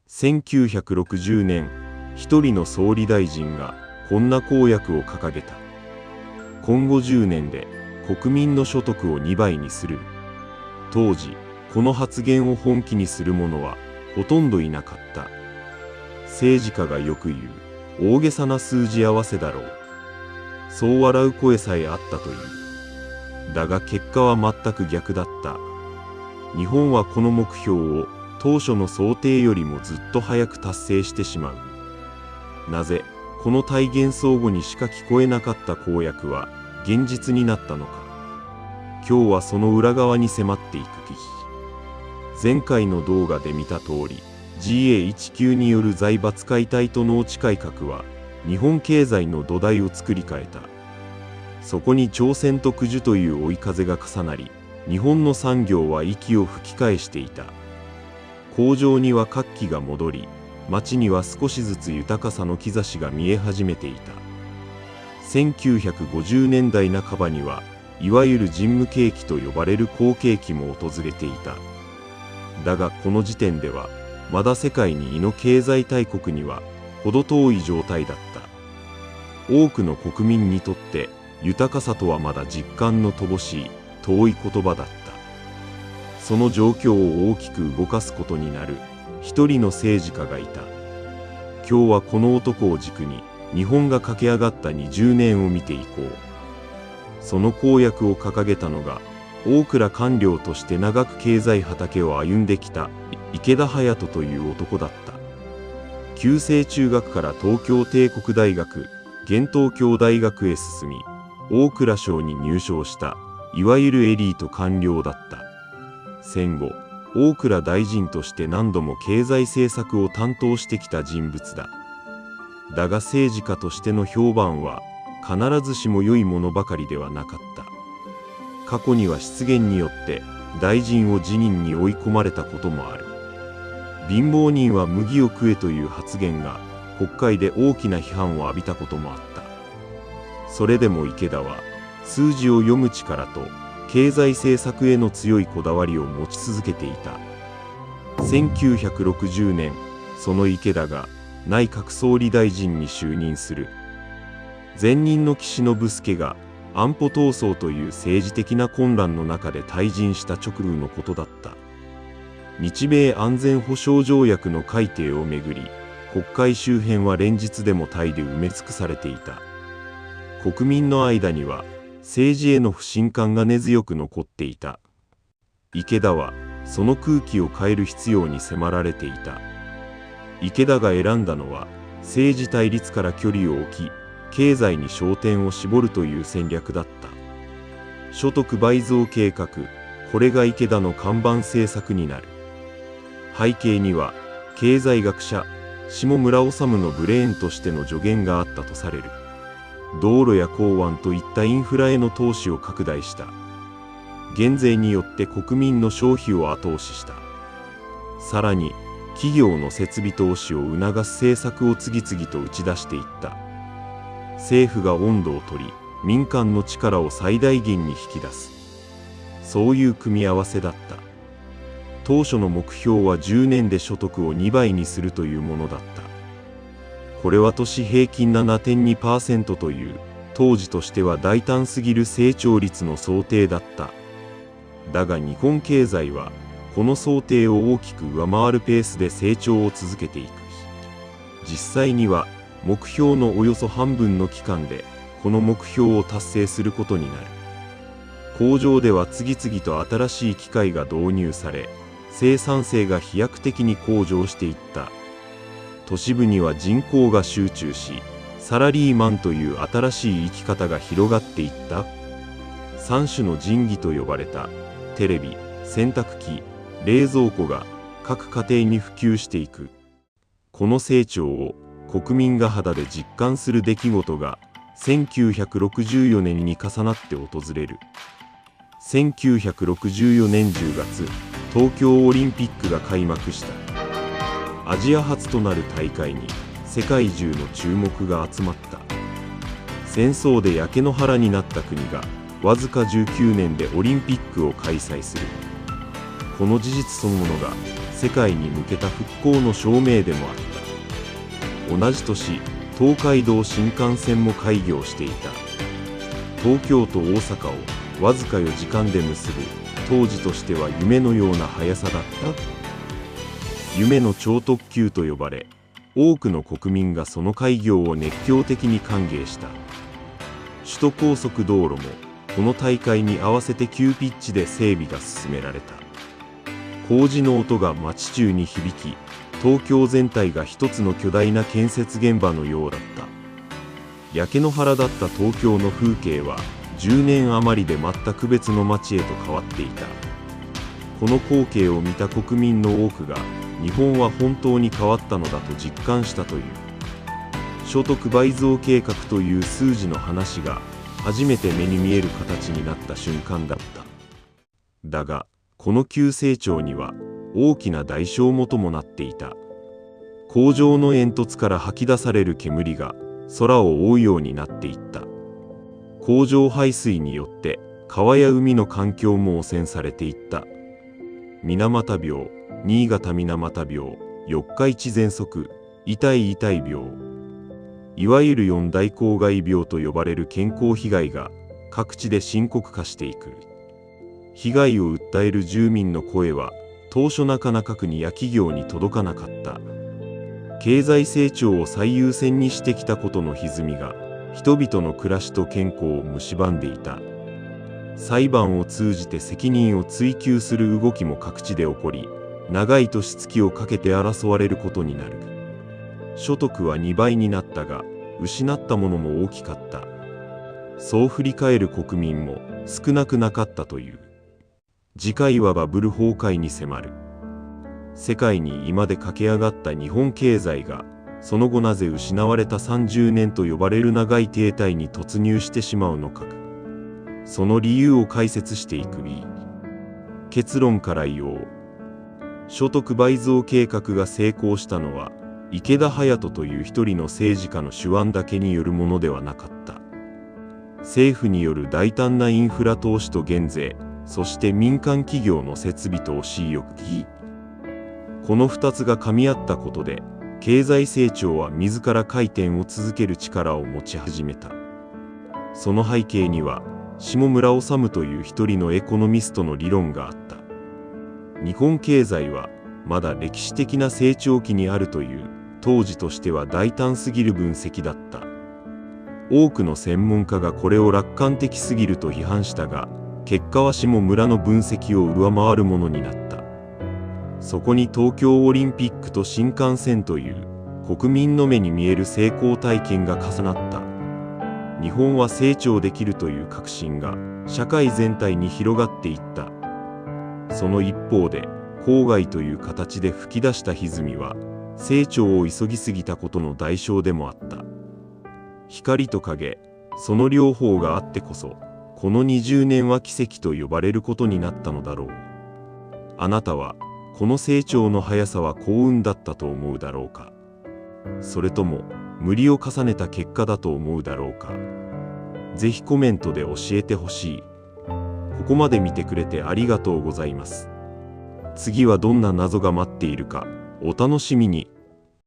1960年、一人の総理大臣がこんな公約を掲げた。今後10年で国民の所得を2倍にする。当時、この発言を本気にする者はほとんどいなかった。政治家がよく言う大げさな数字合わせだろう。そう笑う声さえあったという。だが結果は全く逆だった。日本はこの目標を当初の想定よりもずっと早く達成してしまう。なぜこの体現相互にしか聞こえなかった公約は現実になったのか。今日はその裏側に迫っていく記事。前回の動画で見た通り、 GA19 による財閥解体と農地改革は日本経済の土台を作り変えた。そこに朝鮮と九州という追い風が重なり、日本の産業は息を吹き返していた。工場には活気が戻り、街には少しずつ豊かさの兆しが見え始めていた。1950年代半ばには、いわゆる人務景気と呼ばれる好景気も訪れていた。だがこの時点では、まだ世界にの経済大国には程遠い状態だった。多くの国民にとって、豊かさとはまだ実感の乏しい、遠い言葉だった。その状況を大きく動かすことになる一人の政治家がいた。今日はこの男を軸に日本が駆け上がった20年を見ていこう。その公約を掲げたのが大蔵官僚として長く経済畑を歩んできた池田勇人という男だった。旧制中学から東京帝国大学現東京大学へ進み、大蔵省に入省したいわゆるエリート官僚だった。戦後、大蔵大臣として何度も経済政策を担当してきた人物だ。だが政治家としての評判は必ずしも良いものばかりではなかった。過去には失言によって大臣を辞任に追い込まれたこともある。貧乏人は麦を食えという発言が国会で大きな批判を浴びたこともあった。それでも池田は数字を読む力と経済政策への強いこだわりを持ち続けていた。1960年、その池田が内閣総理大臣に就任する。前任の岸信介が安保闘争という政治的な混乱の中で退陣した直後のことだった。日米安全保障条約の改定をめぐり、国会周辺は連日デモ隊で埋め尽くされていた。国民の間には政治への不信感が根強く残っていた。池田はその空気を変える必要に迫られていた。池田が選んだのは政治対立から距離を置き、経済に焦点を絞るという戦略だった。所得倍増計画、これが池田の看板政策になる。背景には経済学者下村治のブレーンとしての助言があったとされる。道路や港湾といったインフラへの投資を拡大した。減税によって国民の消費を後押しした。さらに企業の設備投資を促す政策を次々と打ち出していった。政府が温度を取り、民間の力を最大限に引き出す。そういう組み合わせだった。当初の目標は10年で所得を2倍にするというものだった。これは年平均 7.2% という当時としては大胆すぎる成長率の想定だった。だが日本経済はこの想定を大きく上回るペースで成長を続けていく。実際には目標のおよそ半分の期間でこの目標を達成することになる。工場では次々と新しい機械が導入され、生産性が飛躍的に向上していった。都市部には人口が集中し、サラリーマンという新しい生き方が広がっていった。三種の神器と呼ばれたテレビ、洗濯機、冷蔵庫が各家庭に普及していく。この成長を国民が肌で実感する出来事が1964年に重なって訪れる。1964年10月、東京オリンピックが開幕した。アジア初となる大会に世界中の注目が集まった。戦争で焼け野原になった国がわずか19年でオリンピックを開催する。この事実そのものが世界に向けた復興の証明でもあった。同じ年、東海道新幹線も開業していた。東京と大阪をわずか4時間で結ぶ、当時としては夢のような速さだった。夢の超特急と呼ばれ、多くの国民がその開業を熱狂的に歓迎した。首都高速道路もこの大会に合わせて急ピッチで整備が進められた。工事の音が街中に響き、東京全体が一つの巨大な建設現場のようだった。焼け野原だった東京の風景は10年余りで全く別の街へと変わっていた。この光景を見た国民の多くが、日本は本当に変わったのだと実感したという。所得倍増計画という数字の話が初めて目に見える形になった瞬間だった。だが、この急成長には大きな代償も伴っていた。工場の煙突から吐き出される煙が空を覆うようになっていった。工場排水によって川や海の環境も汚染されていった。水俣病、新潟水俣病、四日市喘息、痛い病、いわゆる四大公害病と呼ばれる健康被害が各地で深刻化していく。被害を訴える住民の声は当初なかなか国や企業に届かなかった。経済成長を最優先にしてきたことの歪みが人々の暮らしと健康を蝕んでいた。裁判を通じて責任を追及する動きも各地で起こり、長い年月をかけて争われることになる。所得は2倍になったが、失ったものも大きかった。そう振り返る国民も少なくなかったという。次回はバブル崩壊に迫る。世界に今で駆け上がった日本経済が、その後なぜ失われた30年と呼ばれる長い停滞に突入してしまうのか。その理由を解説していく。結論から言おう。所得倍増計画が成功したのは、池田勇人という一人の政治家の手腕だけによるものではなかった。政府による大胆なインフラ投資と減税、そして民間企業の設備と押し意欲。この2つが噛み合ったことで、経済成長は自ら回転を続ける力を持ち始めた。その背景には、下村治という一人のエコノミストの理論があった。日本経済はまだ歴史的な成長期にあるという、当時としては大胆すぎる分析だった。多くの専門家がこれを楽観的すぎると批判したが、結果は下村の分析を上回るものになった。そこに東京オリンピックと新幹線という国民の目に見える成功体験が重なった。日本は成長できるという確信が社会全体に広がっていった。その一方で、郊外という形で吹き出した歪みは、成長を急ぎすぎたことの代償でもあった。光と影、その両方があってこそ、この20年は奇跡と呼ばれることになったのだろう。あなたは、この成長の速さは幸運だったと思うだろうか。それとも、無理を重ねた結果だと思うだろうか。ぜひコメントで教えてほしい。ここまで見てくれてありがとうございます。次はどんな謎が待っているか、お楽しみに。